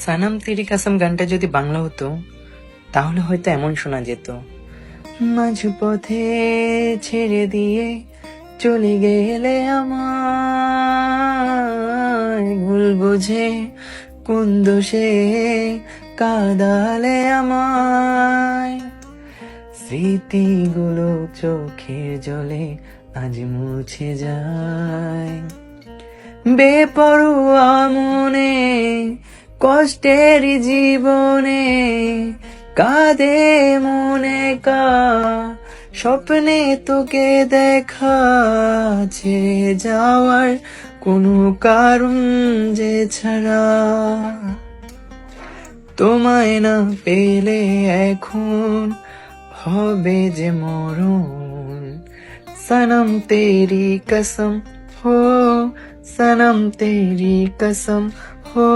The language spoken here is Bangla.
সানাম তেরি কাসম গানটা যদি বাংলা হতো তাহলে হয়তো এমন শোনা যেত। মাঝ পথে ছেড়ে দিয়ে চলে গেলে আমায়, ভুল বুঝে কোন দোষে কাঁদালে আমায়, স্মৃতিগুলো চোখের জলে আজ মুছে যায়। বেপরোয়া মনে কষ্টের জীবনে কাঁদে মনে কা স্বপ্নে তোকে দেখা, ছেড়ে যাওয়ার কোনো কারণ যে ছাড়া, তোমায় না পেলে এখন হবে যে মরণ। সনম তেরি কসম হো, সনম তেরি কসম হো।